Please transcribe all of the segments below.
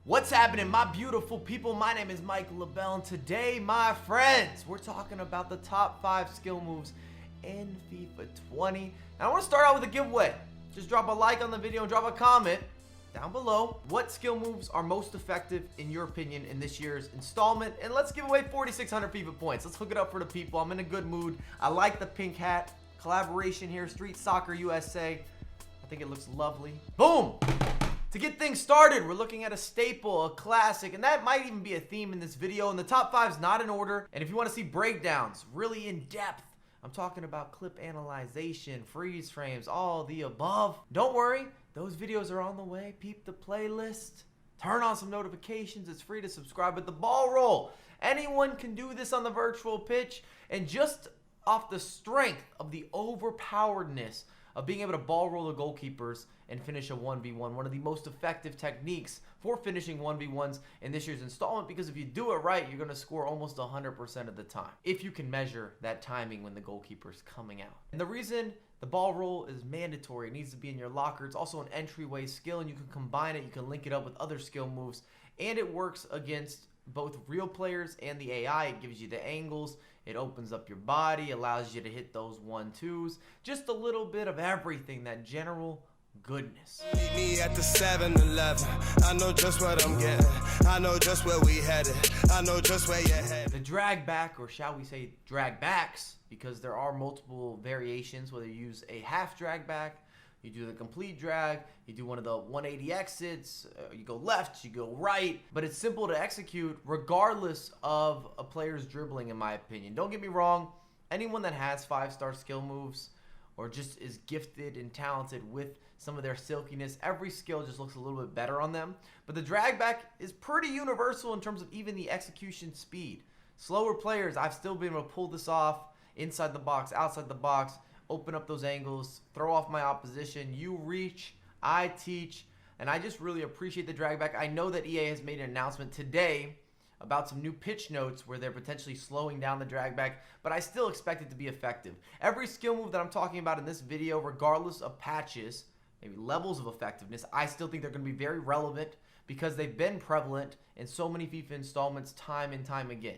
What's happening, my beautiful people? My name is LaBelle, and today, my friends, we're talking about the top 5 skill moves in FIFA 20. Now, I want to start out with a giveaway. Just drop a like on the video and drop a comment down below. What skill moves are most effective, in your opinion, in this year's installment? And let's give away 4,600 FIFA points. Let's hook it up for the people. I'm in a good mood. I like the pink hat. Collaboration here, Street Soccer USA. I think it looks lovely. Boom! To get things started, we're looking at a staple, a classic, and that might even be a theme in this video. And the top 5 is not in order. And if you want to see breakdowns, really in depth, I'm talking about clip analyzation, freeze frames, all the above. Don't worry, those videos are on the way. Peep the playlist. Turn on some notifications. It's free to subscribe. But the ball roll, anyone can do this on the virtual pitch. And just off the strength of the overpoweredness of being able to ball roll the goalkeepers and finish a 1v1. One of the most effective techniques for finishing 1v1s in this year's installment, because if you do it right, you're going to score almost 100% of the time, if you can measure that timing when the goalkeeper's coming out. And the reason the ball roll is mandatory, it needs to be in your locker. It's also an entryway skill, and you can combine it, you can link it up with other skill moves, and it works against both real players and the AI. It gives you the angles, it opens up your body, allows you to hit those 1-2s, just a little bit of everything, that general goodness. Meet me at the 7-Eleven. I know just what I'm getting. I know just where we headed. I know just where you're headed. The drag back, or shall we say drag backs, because there are multiple variations, whether you use a half drag back, you do the complete drag, you do one of the 180 exits, you go left, you go right, but it's simple to execute regardless of a player's dribbling, in my opinion. Don't get me wrong, anyone that has 5-star skill moves or just is gifted and talented with some of their silkiness, every skill just looks a little bit better on them. But the drag back is pretty universal in terms of even the execution speed. Slower players, I've still been able to pull this off inside the box, outside the box, open up those angles, throw off my opposition. You reach, I teach, and I just really appreciate the drag back. I know that EA has made an announcement today about some new pitch notes where they're potentially slowing down the drag back, but I still expect it to be effective. Every skill move that I'm talking about in this video, regardless of patches, maybe levels of effectiveness, I still think they're going to be very relevant because they've been prevalent in so many FIFA installments time and time again.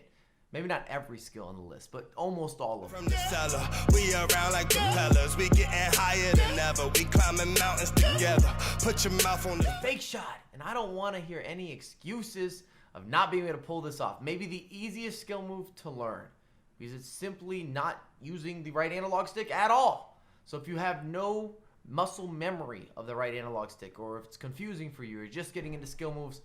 Maybe not every skill on the list, but almost all of them. From the cellar, we around like propellers. We getting higher than ever. We climbing mountains together. Put your mouth on the fake shot. And I don't want to hear any excuses of not being able to pull this off. Maybe the easiest skill move to learn, because it's simply not using the right analog stick at all. So if you have no muscle memory of the right analog stick, or if it's confusing for you, or you're just getting into skill moves,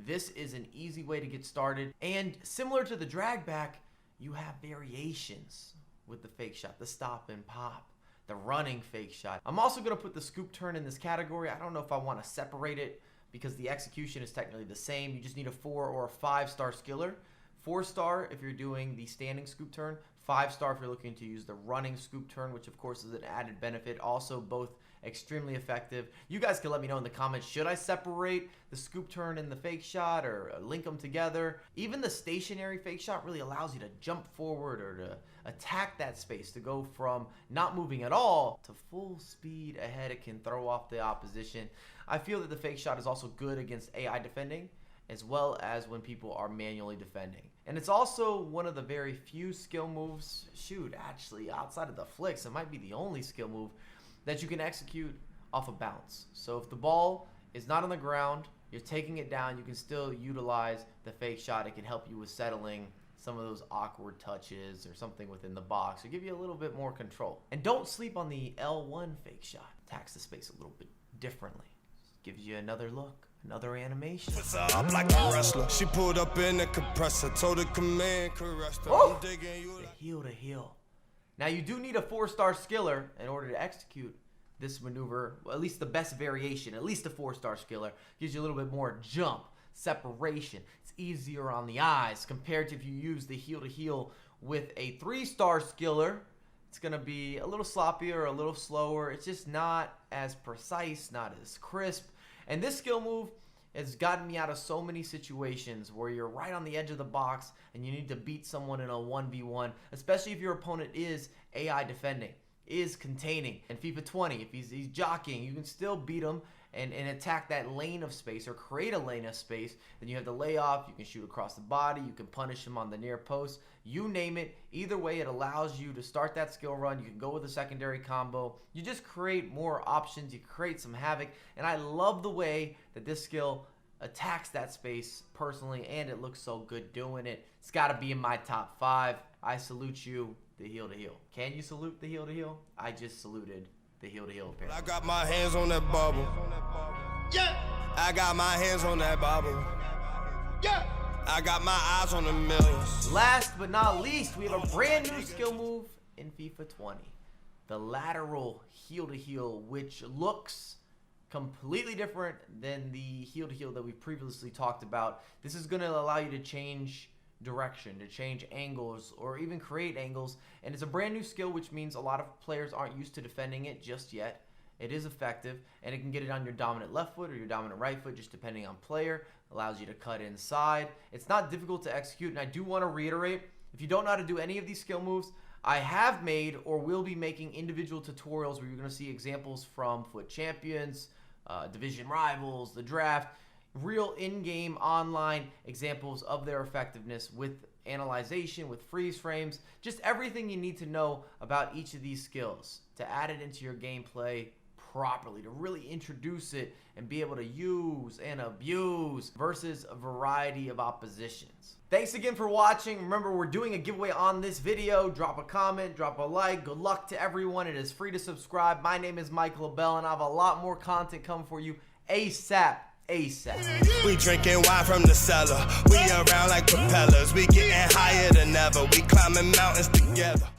this is an easy way to get started. And similar to the drag back, you have variations with the fake shot, the stop and pop, the running fake shot. I'm also going to put the scoop turn in this category. I don't know if I want to separate it because the execution is technically the same. You just need a 4 or a 5-star skiller. 4-star if you're doing the standing scoop turn. 5-star if you're looking to use the running scoop turn, which of course is an added benefit. Also both extremely effective. You guys can let me know in the comments, should I separate the scoop turn and the fake shot, or link them together? Even the stationary fake shot really allows you to jump forward or to attack that space, to go from not moving at all to full speed ahead. It can throw off the opposition. I feel that the fake shot is also good against AI defending, as well as when people are manually defending. And it's also one of the very few skill moves, actually outside of the flicks, it might be the only skill move that you can execute off a bounce. So if the ball is not on the ground, you're taking it down, you can still utilize the fake shot. It can help you with settling some of those awkward touches or something within the box, or give you a little bit more control. And don't sleep on the L1 fake shot. Attacks the space a little bit differently. Gives you another look, another animation. puts her up like a wrestler. She pulled up in the compressor, told her come in, caressed her. I'm digging you. The heel to heel. Now you do need a 4-star skiller in order to execute this maneuver, well, at least the best variation. At least a 4-star skiller gives you a little bit more jump, separation. It's easier on the eyes compared to if you use the heel to heel with a 3-star skiller. It's going to be a little sloppier, a little slower. It's just not as precise, not as crisp. And this skill move has gotten me out of so many situations where you're right on the edge of the box and you need to beat someone in a 1v1, especially if your opponent is AI defending, is containing. In FIFA 20, if he's jockeying, you can still beat him and attack that lane of space or create a lane of space. Then you have the layoff. You can shoot across the body. You can punish him on the near post. You name it. Either way, it allows you to start that skill run. You can go with a secondary combo. You just create more options. You create some havoc. And I love the way that this skill attacks that space personally, and it looks so good doing it. It's got to be in my top 5. I salute you, the heel to heel. Can you salute the heel to heel? I just saluted the heel to heel apparently. I got my hands on that bubble. Yeah. I got my hands on that bubble. Yeah. I got my eyes on the millions. Last but not least, we have a brand new skill move in FIFA 20. The lateral heel to heel, which looks completely different than the heel to heel that we previously talked about. This is going to allow you to change direction, to change angles, or even create angles. And it's a brand new skill, which means a lot of players aren't used to defending it just yet. It is effective, and it can get it on your dominant left foot or your dominant right foot, just depending on player. Allows you to cut inside. It's not difficult to execute, and I do want to reiterate, if you don't know how to do any of these skill moves, I have made or will be making individual tutorials where you're going to see examples from Foot Champions, Division Rivals, the draft, real in-game online examples of their effectiveness with analyzation, with freeze frames, just everything you need to know about each of these skills to add it into your gameplay properly, to really introduce it and be able to use and abuse versus a variety of oppositions. Thanks again for watching. Remember, we're doing a giveaway on this video. Drop a comment, drop a like. Good luck to everyone. It is free to subscribe. My name is LaBelle, and I have a lot more content coming for you ASAP. We drinking wine from the cellar. We around like propellers. We getting higher than ever. We climbing mountains together.